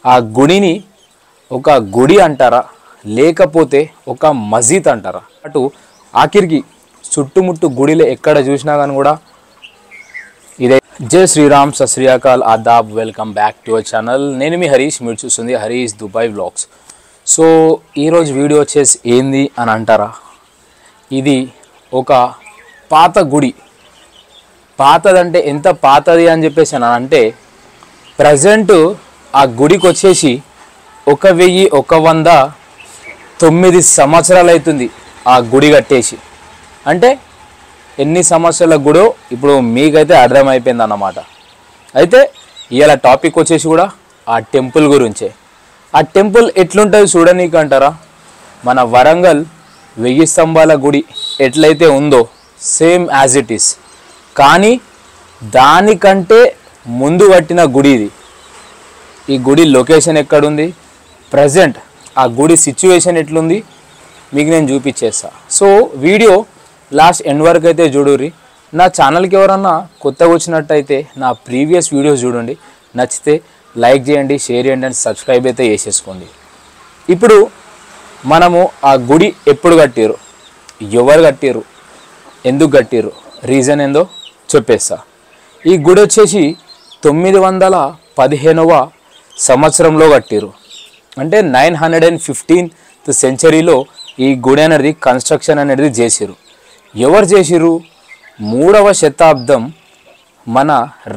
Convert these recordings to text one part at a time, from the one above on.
ఆ గుడిని ఒక గుడి అంటారా లేకపోతే ఒక మసీద్ అంటారా? అటు ఆఖరికి చుట్టుముట్టు గుడిలో ఎక్కడ చూసినా కానీ కూడా ఇదే. జై శ్రీరామ్, సత్ శ్రీ అకాల్, ఆదాబ్, welcome back to our channel. నేను మీ హరీష్, మీరు చూస్తుంది హరీష్ దుబాయ్ వ్లాగ్స్. సో ఈరోజు వీడియో వచ్చేసి ఏంది అని అంటారా, ఇది ఒక పాత గుడి. పాతదంటే ఎంత పాతది అని చెప్పేసి అని అంటే ప్రజెంట్ ఆ గుడికి వచ్చేసి 1109 సంవత్సరాలు అవుతుంది ఆ గుడి కట్టేసి. అంటే ఎన్ని సంవత్సరాల గుడో ఇప్పుడు మీకైతే అర్థమైపోయింది అన్నమాట. అయితే ఇవాళ టాపిక్ వచ్చేసి కూడా ఆ టెంపుల్ గురించే. ఆ టెంపుల్ ఎట్లుంటుంది చూడనీకి అంటారా, మన వరంగల్ 1000 స్తంభాల గుడి ఎట్లయితే ఉందో సేమ్ యాజ్ ఇట్ ఈస్, కానీ దానికంటే ముందు కట్టిన గుడి ఇది. ఈ గుడి లొకేషన్ ఎక్కడుంది, ప్రజెంట్ ఆ గుడి సిచ్యువేషన్ ఎట్లుంది మీకు నేను చూపించేస్తా. సో వీడియో లాస్ట్ ఎండ్ వరకు అయితే చూడుర్రి. నా ఛానల్కి ఎవరన్నా కొత్తగా వచ్చినట్టయితే నా ప్రీవియస్ వీడియోస్ చూడండి, నచ్చితే లైక్ చేయండి, షేర్ చేయండి అండ్ సబ్స్క్రైబ్ అయితే చేసేసుకోండి. ఇప్పుడు మనము ఆ గుడి ఎప్పుడు కట్టారు, ఎవరు కట్టారు, ఎందుకు కట్టారు, రీజన్ ఏందో చెప్పేస్తా. ఈ గుడి వచ్చేసి 915వ సంవత్సరంలో కట్టారు. అంటే 915th సెంచరీలో ఈ గుడి అనేది కన్స్ట్రక్షన్ అనేది చేసిరు. ఎవరు చేసిరు? 3వ శతాబ్దం మన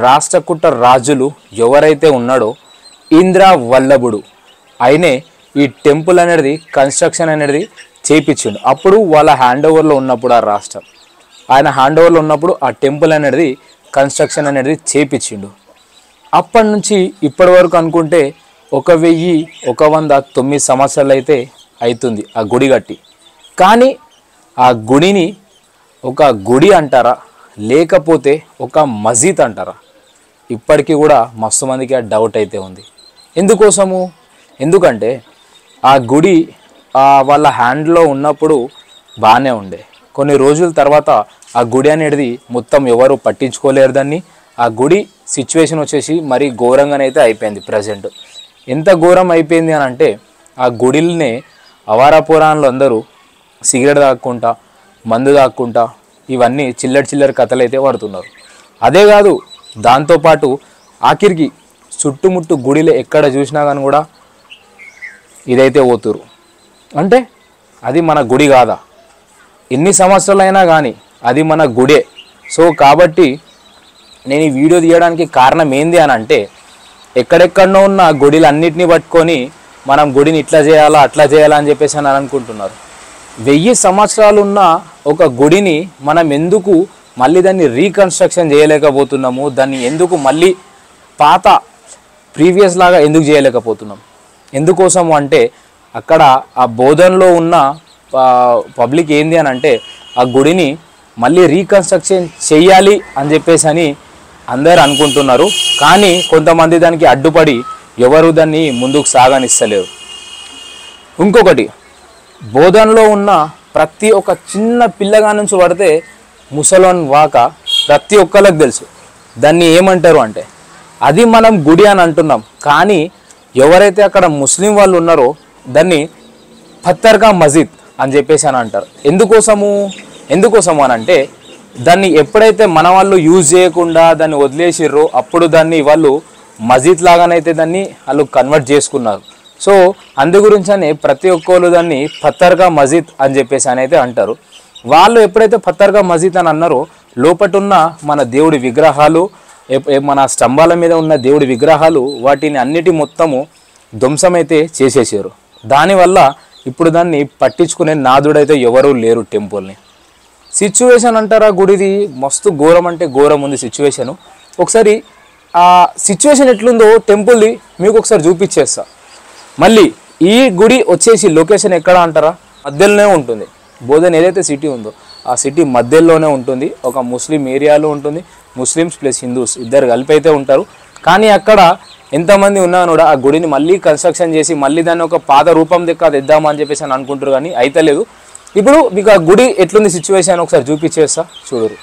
రాష్ట్రకూట రాజులు ఎవరైతే ఉన్నాడో ఇంద్ర వల్లభుడు, ఆయనే ఈ టెంపుల్ అనేది కన్స్ట్రక్షన్ అనేది చేయించిండు. అప్పుడు వాళ్ళ హ్యాండ్ ఓవర్లో ఉన్నప్పుడు, ఆ రాష్ట్రం ఆయన హ్యాండ్ ఓవర్లో ఉన్నప్పుడు ఆ టెంపుల్ అనేది కన్స్ట్రక్షన్ అనేది చేయించిండు. అప్పటి నుంచి ఇప్పటి వరకు అనుకుంటే 1109 సంవత్సరాలు అయితే అవుతుంది ఆ గుడి కట్టి. కానీ ఆ గుడిని ఒక గుడి అంటారా లేకపోతే ఒక మసీద్ అంటారా? ఇప్పటికీ కూడా మస్తు మందికి ఆ డౌట్ అయితే ఉంది. ఎందుకోసము? ఎందుకంటే ఆ గుడి వాళ్ళ హ్యాండ్లో ఉన్నప్పుడు బాగానే ఉండే, కొన్ని రోజుల తర్వాత ఆ గుడి అనేది మొత్తం ఎవరు పట్టించుకోలేరు దాన్ని. ఆ గుడి సిచ్యువేషన్ వచ్చేసి మరీ ఘోరంగానైతే అయిపోయింది. ప్రజెంట్ ఎంత ఘోరం అయిపోయింది అని అంటే ఆ గుడిల్నే అవారాపురాణంలో అందరూ సిగరెట్ తాక్కుంటా, మందు తాక్కుంటా, ఇవన్నీ చిల్లర కథలు అయితే పడుతున్నారు. అదే కాదు, దాంతోపాటు ఆఖరికి చుట్టుముట్టు గుడిలో ఎక్కడ చూసినా కానీ కూడా ఇదైతే పోతురు. అంటే అది మన గుడి కాదా? ఎన్ని సంవత్సరాలైనా కానీ అది మన గుడే. సో కాబట్టి నేను ఈ వీడియో తీయడానికి కారణం ఏంది అని అంటే, ఎక్కడెక్కడనో ఉన్న గుడిలన్నిటిని పట్టుకొని మనం గుడిని ఇట్లా చేయాలా అట్లా చేయాలా అని చెప్పేసి అని అనుకుంటున్నారు. 1000 సంవత్సరాలు ఉన్న ఒక గుడిని మనం ఎందుకు మళ్ళీ దాన్ని రీకన్స్ట్రక్షన్ చేయలేకపోతున్నాము? దాన్ని ఎందుకు మళ్ళీ పాత ప్రీవియస్ లాగా ఎందుకు చేయలేకపోతున్నాం? ఎందుకోసము అంటే అక్కడ ఆ బోధనలో ఉన్న పబ్లిక్ ఏంది అని అంటే ఆ గుడిని మళ్ళీ రీకన్స్ట్రక్షన్ చేయాలి అని చెప్పేసి అని అందరు అనుకుంటున్నారు. కానీ కొంతమంది దానికి అడ్డుపడి ఎవరు దాన్ని ముందుకు సాగనిస్తలేరు. ఇంకొకటి, బోధనలో ఉన్న ప్రతి ఒక్క చిన్న పిల్లగా నుంచి పడితే ముసలోన్ వాక ప్రతి ఒక్కరికి తెలుసు దాన్ని ఏమంటారు అంటే, అది మనం గుడి అని అంటున్నాం. కానీ ఎవరైతే అక్కడ ముస్లిం వాళ్ళు ఉన్నారో దాన్ని పత్తర్గా మసీద్ అని చెప్పేసి అని అంటారు. ఎందుకోసము అని అంటే దాన్ని ఎప్పుడైతే మన వాళ్ళు యూజ్ చేయకుండా దాన్ని వదిలేసిర్రో అప్పుడు దాన్ని వాళ్ళు మసీద్ లాగానైతే దాన్ని వాళ్ళు కన్వర్ట్ చేసుకున్నారు. సో అందు గురించనే ప్రతి ఒక్కరు దాన్ని పత్తర్గా మసీద్ అని చెప్పేసి అని అయితే అంటారు. వాళ్ళు ఎప్పుడైతే పత్తర్గా మసీద్ అని అన్నారో లోపటున్న మన దేవుడి విగ్రహాలు, మన స్తంభాల మీద ఉన్న దేవుడి విగ్రహాలు, వాటిని అన్నిటి మొత్తము ధ్వంసమైతే చేసేసారు. దానివల్ల ఇప్పుడు దాన్ని పట్టించుకునే నాదుడైతే ఎవరూ లేరు టెంపుల్ని. సిచ్యువేషన్ అంటారా గుడిది మస్తు ఘోరం అంటే ఘోరం ఉంది సిచ్యువేషను. ఒకసారి ఆ సిచ్యువేషన్ ఎట్లుందో టెంపుల్ది మీకు ఒకసారి చూపించేస్తా. మళ్ళీ ఈ గుడి వచ్చేసి లొకేషన్ ఎక్కడ అంటారా, మధ్యలోనే ఉంటుంది. బోధన్ ఏదైతే సిటీ ఉందో ఆ సిటీ మధ్యలోనే ఉంటుంది. ఒక ముస్లిం ఏరియాలో ఉంటుంది. ముస్లిమ్స్ ప్లస్ హిందూస్ ఇద్దరు కలిపి అయితే ఉంటారు. కానీ అక్కడ ఎంతమంది ఉన్నా కూడా ఆ గుడిని మళ్ళీ కన్స్ట్రక్షన్ చేసి మళ్ళీ దాన్ని ఒక పాత రూపం దగ్గర తెద్దామని చెప్పేసి అని అనుకుంటారు, కానీ అయితే లేదు. ఇప్పుడు మీకు ఆ గుడి ఎట్లుంది సిచ్యువేషన్ ఒకసారి చూపించేస్తా, చూడరు.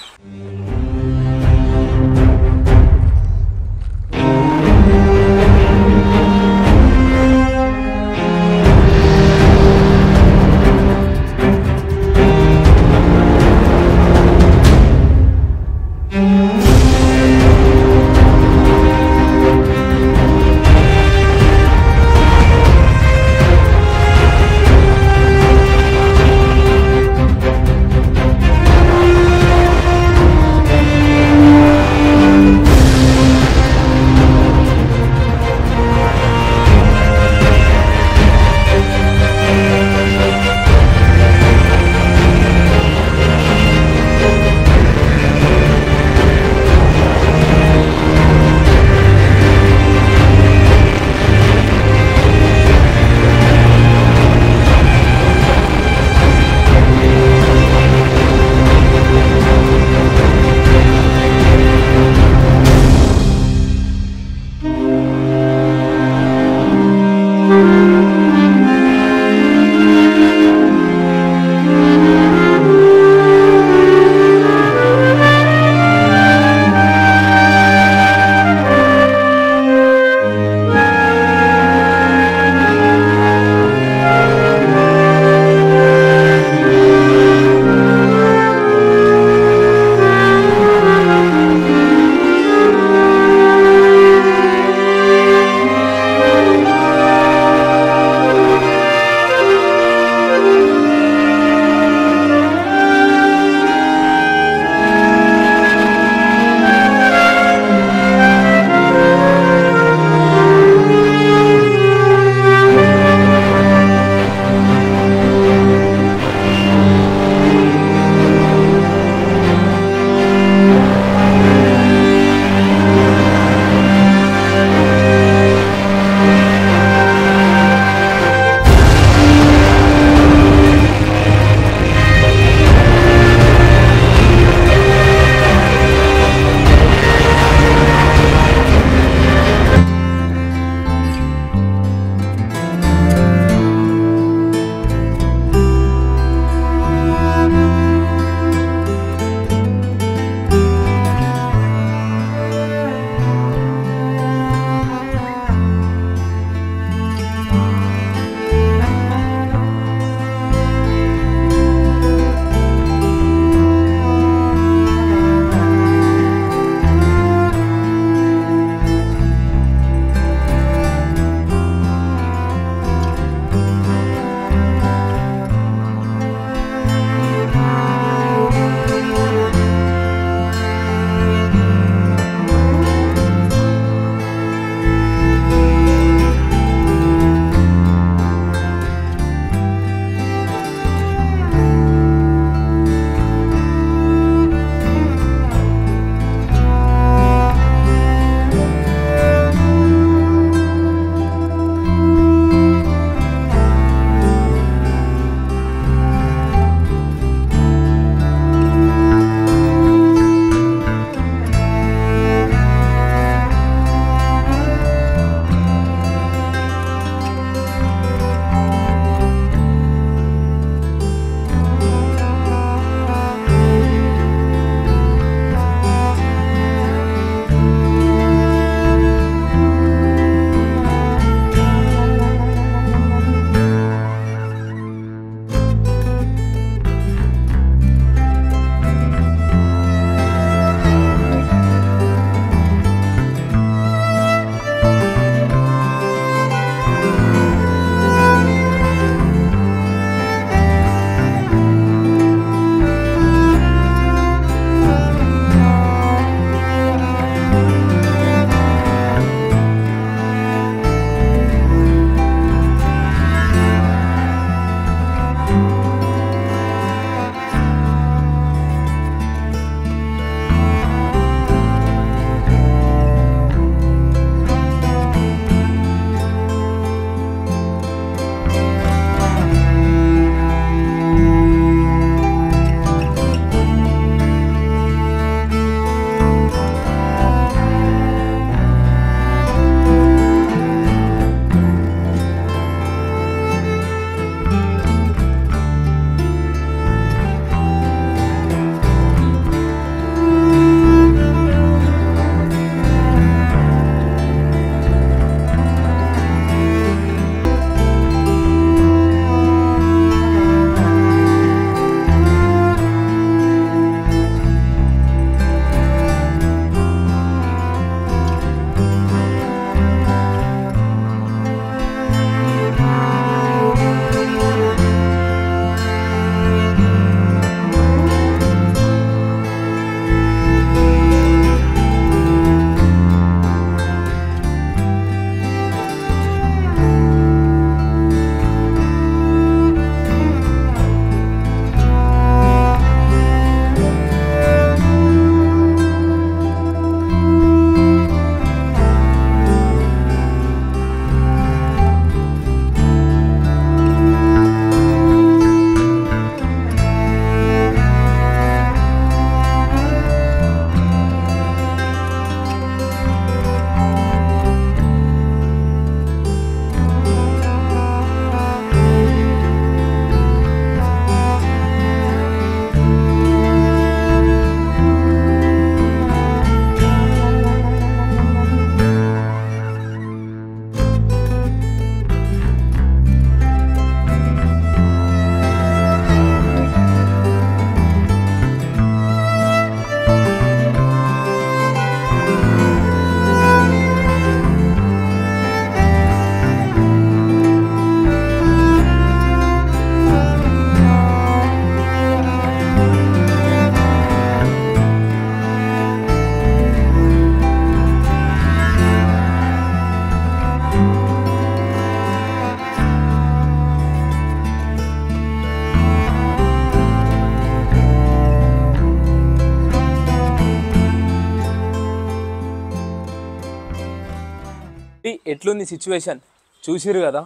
ఎట్లుంది సిచ్యువేషన్ చూసిరు కదా,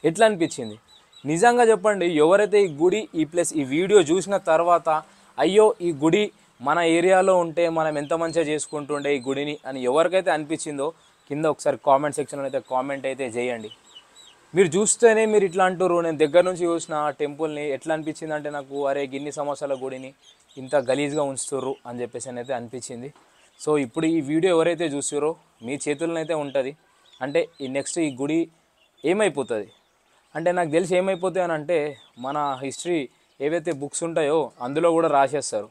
ఎట్లా అనిపించింది నిజంగా చెప్పండి. ఎవరైతే ఈ గుడి ఈ వీడియో చూసిన తర్వాత అయ్యో ఈ గుడి మన ఏరియాలో ఉంటే మనం ఎంత మంచిగా చేసుకుంటుండే ఈ గుడిని అని ఎవరికైతే అనిపించిందో కింద ఒకసారి కామెంట్ సెక్షన్లో అయితే కామెంట్ అయితే చేయండి. మీరు చూస్తేనే మీరు ఇట్లా అంటారు, నేను దగ్గర నుంచి చూసిన ఆ టెంపుల్ని ఎట్లా అనిపించింది అంటే నాకు అరే గిన్ని సంవత్సరాల గుడిని ఇంత గలీజ్గా ఉంచుతుర్రు అని చెప్పేసి అయితే అనిపించింది. సో ఇప్పుడు ఈ వీడియో ఎవరైతే చూసారో మీ చేతుల్లోనైతే ఉంటుంది. అంటే ఈ నెక్స్ట్ ఈ గుడి ఏమైపోతుంది అంటే నాకు తెలిసి ఏమైపోతాయి అని అంటే మన హిస్టరీ ఏవైతే బుక్స్ ఉంటాయో అందులో కూడా రాసేస్తారు.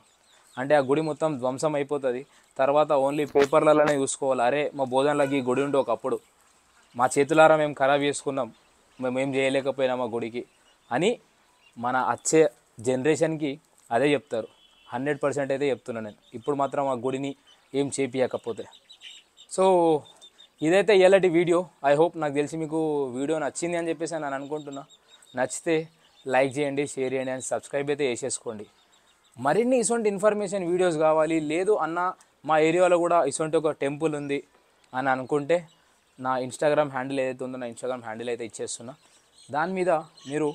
అంటే ఆ గుడి మొత్తం ధ్వంసం అయిపోతుంది. తర్వాత ఓన్లీ పేపర్లలోనే చూసుకోవాలి, అరే మా బోధనలకి ఈ గుడి ఉంటే ఒకప్పుడు మా చేతులారా మేము ఖరాబ్ చేసుకున్నాం, మేమేం చేయలేకపోయినాం మా గుడికి అని మన వచ్చే జనరేషన్కి అదే చెప్తారు. 100% అయితే చెప్తున్నాను నేను. ఇప్పుడు మాత్రం ఆ గుడిని ఏం చేపియకపోతే. సో ఇదైతే ఇలాంటి వీడియో. ఐ హోప్ నాకు తెలిసి మీకు వీడియో నచ్చింది అని చెప్పేసి నేను అనుకుంటున్నా. నచ్చితే లైక్ చేయండి, షేర్ చేయండి అండ్ సబ్స్క్రైబ్ అయితే చేసేసుకోండి. మరిన్ని ఇటువంటి ఇన్ఫర్మేషన్ వీడియోస్ కావాలి లేదు అన్న మా ఏరియాలో కూడా ఇటువంటి ఒక టెంపుల్ ఉంది అని అనుకుంటే నా ఇన్స్టాగ్రామ్ హ్యాండిల్ ఏదైతే ఉందో నా ఇన్స్టాగ్రామ్ హ్యాండిల్ అయితే ఇచ్చేస్తున్నా. దాని మీద మీరు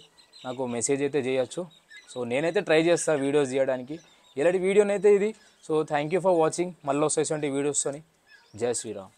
నాకు మెసేజ్ అయితే చేయొచ్చు. సో నేనైతే ట్రై చేస్తాను వీడియోస్ చేయడానికి. ఇలాంటి వీడియోనైతే ఇది. So thank you for watching. మళ్ళీ వస్తాయి వీడియోస్తోని. జై శ్రీరామ్.